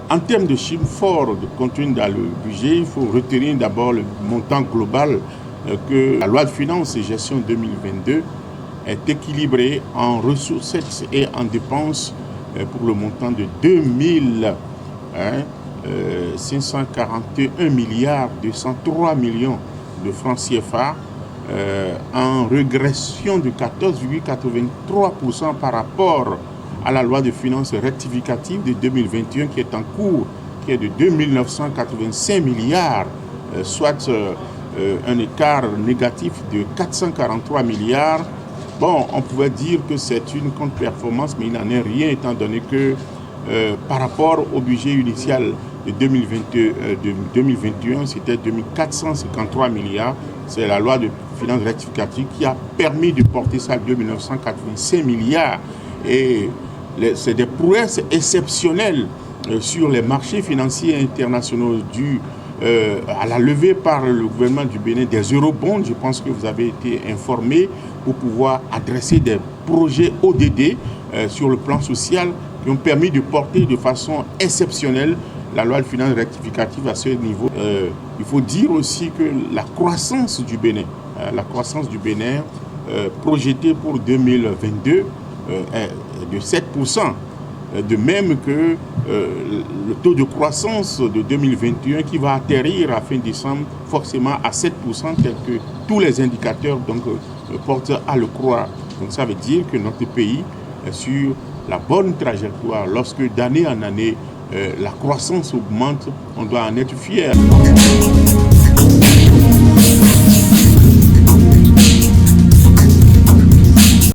En termes de chiffres forts contenus dans le budget, il faut retenir d'abord le montant global que la loi de finances et gestion 2022 est équilibrée en ressources et en dépenses pour le montant de 541 milliards 203 millions de francs CFA, en régression de 14,83% par rapport à la loi de finances rectificative de 2021 qui est en cours, qui est de 2 985 milliards, soit un écart négatif de 443 milliards. Bon, on pouvait dire que c'est une contre-performance, mais il n'en est rien étant donné que par rapport au budget initial de 2021, c'était 2453 milliards. C'est la loi de finances rectificative qui a permis de porter ça à 2985 milliards. Et c'est des prouesses exceptionnelles sur les marchés financiers internationaux dus à la levée par le gouvernement du Bénin des eurobonds. Je pense que vous avez été informés pour pouvoir adresser des projets ODD sur le plan social qui ont permis de porter de façon exceptionnelle la loi de finances rectificative à ce niveau. Il faut dire aussi que la croissance du Bénin, projetée pour 2022 est de 7%. De même que le taux de croissance de 2021 qui va atterrir à fin décembre forcément à 7%, tel que tous les indicateurs portent à le croire. Donc ça veut dire que notre pays est sur la bonne trajectoire. Lorsque d'année en année, la croissance augmente, on doit en être fier.